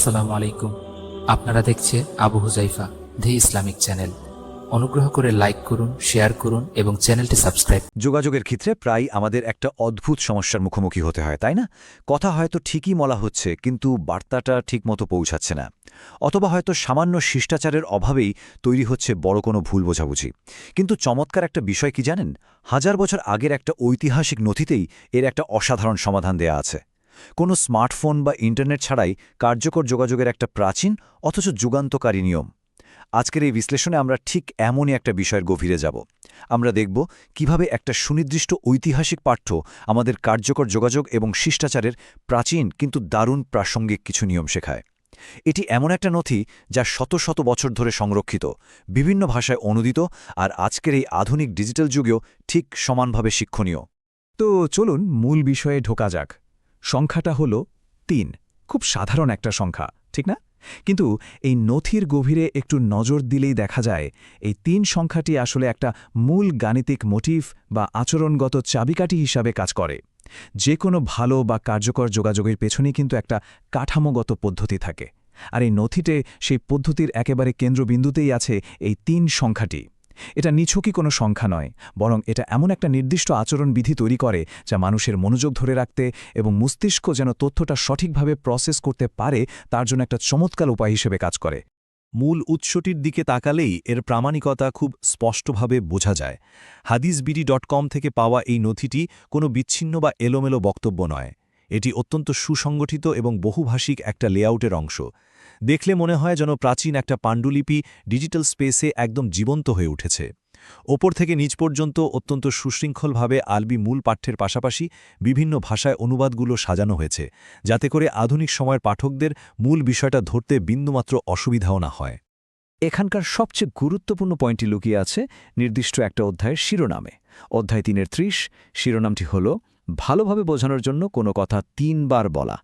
আসসালামু আলাইকুম। আপনারা দেখছে আবু হুজাইফা দি ইসলামিক চ্যানেল। অনুগ্রহ করে লাইক করুন, শেয়ার করুন এবং চ্যানেলটি সাবস্ক্রাইব। যোগাযোগের ক্ষেত্রে প্রায় আমাদের একটা অদ্ভুত সমস্যার মুখোমুখি হতে হয়, তাই না? কথা হয়তো ঠিকই বলা হচ্ছে, কিন্তু বার্তাটা ঠিকমতো পৌঁছাচ্ছে না। অথবা হয়তো সামান্য শিষ্টাচারের অভাবেই তৈরি হচ্ছে বড় কোনো ভুল বোঝাবুঝি। কিন্তু চমৎকার একটা বিষয় কি জানেন? 1000 বছর আগের একটা ঐতিহাসিক নথিতেই এর একটা অসাধারণ সমাধান দেয়া আছে। কোনো স্মার্টফোন বা ইন্টারনেট ছাড়াই কার্যকর যোগাযোগের একটা প্রাচীন অথচ যুগান্তকারী নিয়ম। আজকের এই বিশ্লেষণে আমরা ঠিক এমনই একটা বিষয়ের গভীরে যাব। আমরা দেখব কিভাবে একটা সুনির্দিষ্ট ঐতিহাসিক পাঠ্য আমাদের কার্যকর যোগাযোগ এবং শিষ্টাচারের প্রাচীন কিন্তু দারুণ প্রাসঙ্গিক কিছু নিয়ম শেখায়। এটি এমন একটা নথি যা শত শত বছর ধরে সংরক্ষিত, বিভিন্ন ভাষায় অনুদিত, আর আজকের এই আধুনিক ডিজিটাল যুগেও ঠিক সমানভাবে শিক্ষণীয়। তো চলুন মূল বিষয়ে ঢোকা যাক। সংখ্যাটা হল ৩। খুব সাধারণ একটা সংখ্যা, ঠিক না? কিন্তু এই নথির গভীরে একটু নজর দিলেই দেখা যায় এই ৩ সংখ্যাটি আসলে একটা মূল গাণিতিক মোটিভ বা আচরণগত চাবিকাঠি হিসাবে কাজ করে। যে কোনো ভালো বা কার্যকর যোগাযোগের পেছনেই কিন্তু একটা কাঠামোগত পদ্ধতি থাকে, আর এই নথিতে সেই পদ্ধতির একেবারে কেন্দ্রবিন্দুতেই আছে এই ৩ সংখ্যাটি। এটা নিছকই কোনো সংখ্যা নয়, বরং এটা এমন একটা নির্দিষ্ট আচরণবিধি তৈরি করে যা মানুষের মনোযোগ ধরে রাখতে এবং মস্তিষ্ক যেন তথ্যটা সঠিকভাবে প্রসেস করতে পারে তার জন্য একটা চমৎকার উপায় হিসেবে কাজ করে। মূল উৎসটির দিকে তাকালেই এর প্রামাণিকতা খুব স্পষ্টভাবে বোঝা যায়। hadisbidi.com থেকে পাওয়া এই নথিটি কোনো বিচ্ছিন্ন বা এলোমেলো বক্তব্য নয়। এটি অত্যন্ত সুসংগঠিত এবং বহুভাষিক একটা লেআউটের অংশ। দেখলে মনে হয় যেন প্রাচীন একটা পাণ্ডুলিপি ডিজিটাল স্পেসে একদম জীবন্ত হয়ে উঠেছে। ওপর থেকে নিচ পর্যন্ত অত্যন্ত সুশৃঙ্খলভাবে আরবি মূল পাঠ্যের পাশাপাশি বিভিন্ন ভাষায় অনুবাদগুলো সাজানো হয়েছে, যাতে করে আধুনিক সময়ের পাঠকদের মূল বিষয়টা ধরতে বিন্দুমাত্র অসুবিধাও না হয়। এখানকার সবচেয়ে গুরুত্বপূর্ণ পয়েন্টটি লুকিয়ে আছে নির্দিষ্ট একটা অধ্যায়ের শিরোনামে। অধ্যায় ৩-এর ৩০, শিরোনামটি হল ভালোভাবে বোঝানোর জন্য কোনো কথা ৩ বার বলা।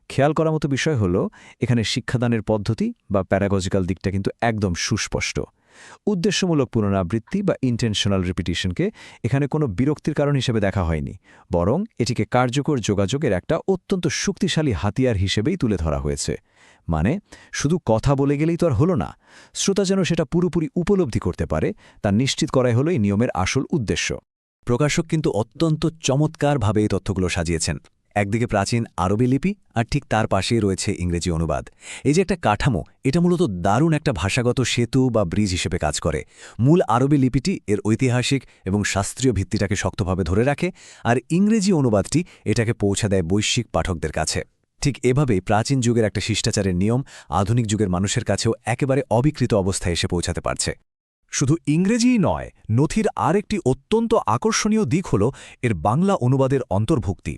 খেয়াল করার মতো বিষয় হল এখানে শিক্ষাদানের পদ্ধতি বা প্যারাগজিক্যাল দিকটা কিন্তু একদম সুস্পষ্ট। উদ্দেশ্যমূলক পুনরাবৃত্তি বা ইন্টেনশনাল রিপিটিশনকে এখানে কোনো বিরক্তির কারণ হিসেবে দেখা হয়নি, বরং এটিকে কার্যকর যোগাযোগের একটা অত্যন্ত শক্তিশালী হাতিয়ার হিসেবেই তুলে ধরা হয়েছে। মানে শুধু কথা বলে গেলেই তো আর হলো না, শ্রোতা যেন সেটা পুরোপুরি উপলব্ধি করতে পারে তা নিশ্চিত করাই হলো এই নিয়মের আসল উদ্দেশ্য। প্রকাশক কিন্তু অত্যন্ত চমৎকারভাবে এই তথ্যগুলো সাজিয়েছেন। একদিকে প্রাচীন আরবি লিপি, আর ঠিক তার পাশেই রয়েছে ইংরেজি অনুবাদ। এই যে একটা কাঠামো, এটা মূলত দারুণ একটা ভাষাগত সেতু বা ব্রিজ হিসেবে কাজ করে। মূল আরবি লিপিটি এর ঐতিহাসিক এবং শাস্ত্রীয় ভিত্তিটাকে শক্তভাবে ধরে রাখে, আর ইংরেজি অনুবাদটি এটাকে পৌঁছা দেয় বৈশ্বিক পাঠকদের কাছে। ঠিক এভাবেই প্রাচীন যুগের একটা শিষ্টাচারের নিয়ম আধুনিক যুগের মানুষের কাছেও একেবারে অবিকৃত অবস্থায় এসে পৌঁছাতে পারছে। শুধু ইংরেজিই নয়, নথির আরেকটি অত্যন্ত আকর্ষণীয় দিক হল এর বাংলা অনুবাদের অন্তর্ভুক্তি।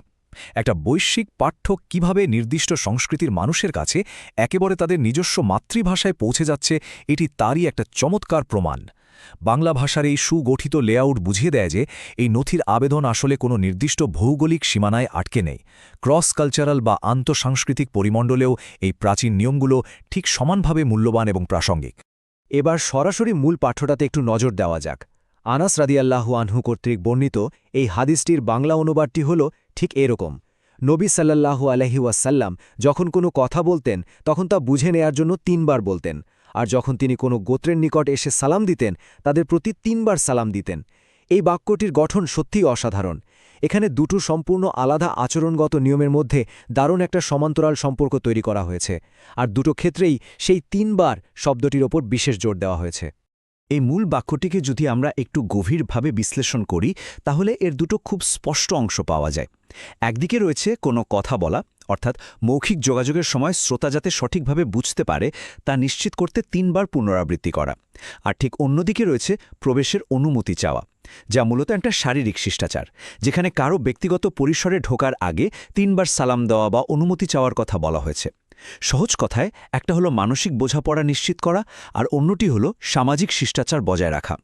একটা বৈশ্বিক পাঠ্য কিভাবে নির্দিষ্ট সংস্কৃতির মানুষের কাছে একেবারে তাদের নিজস্ব মাতৃভাষায় পৌঁছে যাচ্ছে, এটি তারই একটা চমৎকার প্রমাণ। বাংলা ভাষার এই সুগঠিত লেআউট বুঝিয়ে দেয় যে এই নথির আবেদন আসলে কোনো নির্দিষ্ট ভৌগোলিক সীমানায় আটকে নেই। ক্রস কালচারাল বা আন্তঃসাংস্কৃতিক পরিমণ্ডলেও এই প্রাচীন নিয়মগুলো ঠিক সমানভাবে মূল্যবান এবং প্রাসঙ্গিক। এবার সরাসরি মূল পাঠ্যটাতে একটু নজর দেওয়া যাক। আনাস রাদিয়াল্লাহু আনহু কর্তৃক বর্ণিত এই হাদিসটির বাংলা অনুবাদটি হল ঠিক এরকম। নবী সাল্লাল্লাহু আলাইহি ওয়াসাল্লাম যখন কোনো কথা বলতেন তখন তা বুঝে নেয়ার জন্য ৩ বার বলতেন, আর যখন তিনি কোনো গোত্রের নিকট এসে সালাম দিতেন তাদের প্রতি ৩ বার সালাম দিতেন। এই বাক্যটির গঠন সত্যিই অসাধারণ। এখানে দুটো সম্পূর্ণ আলাদা আচরণগত নিয়মের মধ্যে দারুণ একটা সমান্তরাল সম্পর্ক তৈরি করা হয়েছে, আর দুটো ক্ষেত্রেই সেই ৩ বার শব্দটির ওপর বিশেষ জোর দেওয়া হয়েছে। এই মূল বাক্যটিকে যদি আমরা একটু গভীরভাবে বিশ্লেষণ করি, তাহলে এর দুটো খুব স্পষ্ট অংশ পাওয়া যায়। একদিকে রয়েছে কোনো কথা বলা, অর্থাৎ মৌখিক যোগাযোগের সময় শ্রোতা যাতে সঠিকভাবে বুঝতে পারে তা নিশ্চিত করতে ৩ বার পুনরাবৃত্তি করা। আর ঠিক অন্যদিকে রয়েছে প্রবেশের অনুমতি চাওয়া, যা মূলত একটা শারীরিক শিষ্টাচার, যেখানে কারো ব্যক্তিগত পরিসরে ঢোকার আগে ৩ বার সালাম দেওয়া বা অনুমতি চাওয়ার কথা বলা হয়েছে। সহজ কথায় একটা হলো মানসিক বোঝাপড়া নিশ্চিত করা, আর অন্যটি হলো সামাজিক শিষ্টাচার বজায় রাখা।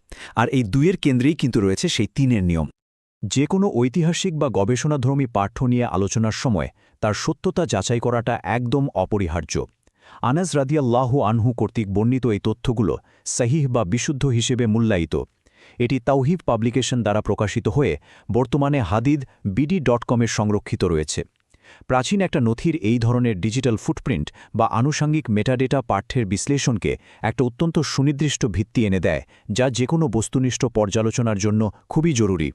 আর এই দুইয়ের কেন্দ্রেই কিন্তু রয়েছে সেই ৩-এর নিয়ম। যে কোনো ঐতিহাসিক বা গবেষণাধর্মী পাঠ্য নিয়ে আলোচনার সময় তার সত্যতা যাচাই করাটা একদম অপরিহার্য। আনাস রাদিয়াল্লাহু আনহু কর্তৃক বর্ণিত এই তথ্যগুলো সহিহ বা বিশুদ্ধ হিসেবে মূল্যায়িত। এটি তাওহিফ পাবলিকেশন দ্বারা প্রকাশিত হয়ে বর্তমানে hadisbidi.com-এ সংরক্ষিত রয়েছে। প্রাচীন একটা নথির এই ধরনের ডিজিটাল ফুটপ্রিন্ট বা আনুষঙ্গিক মেটাডেটা পাঠ্যের বিশ্লেষণকে একটা অত্যন্ত সুনির্দিষ্ট ভিত্তি এনে দেয়, যা যেকোনো বস্তুনিষ্ঠ পর্যালোচনার জন্য খুবই জরুরি।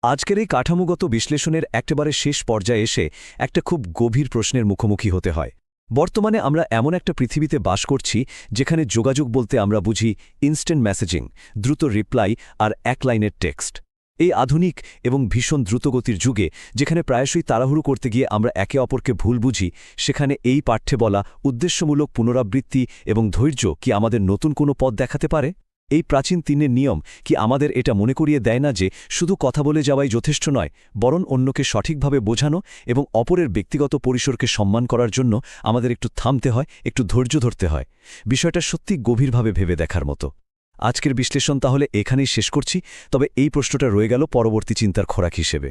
আজকের এই কাঠামোগত বিশ্লেষণের একেবারে শেষ পর্যায়ে এসে একটা খুব গভীর প্রশ্নের মুখোমুখি হতে হয়। বর্তমানে আমরা এমন একটা পৃথিবীতে বাস করছি যেখানে যোগাযোগ বলতে আমরা বুঝি ইনস্ট্যান্ট মেসেজিং, দ্রুত রিপ্লাই আর এক লাইনের টেক্সট। এই আধুনিক এবং ভীষণ দ্রুতগতির যুগে যেখানে প্রায়শই তাড়াহুড়ো করতে গিয়ে আমরা একে অপরকে ভুল বুঝি, সেখানে এই পাঠ্যে বলা উদ্দেশ্যমূলক পুনরাবৃত্তি এবং ধৈর্য কি আমাদের নতুন কোনো পথ দেখাতে পারে? এই প্রাচীন 3 নিয়ম কি আমাদের এটা মনে করিয়ে দেয় না যে শুধু কথা বলে যাওয়াই যথেষ্ট নয়, বরং অন্যকে সঠিকভাবে বোঝানো এবং অপরের ব্যক্তিগত পরিসরকে সম্মান করার জন্য আমাদের একটু থামতে হয়, একটু ধৈর্য ধরতে হয়? বিষয়টা সত্যি গভীরভাবে ভেবে দেখার মতো। আজকের বিশ্লেষণ তাহলে এখানেই শেষ করছি, তবে এই প্রশ্নটা রয়ে গেল পরবর্তী চিন্তার খোরাক হিসেবে।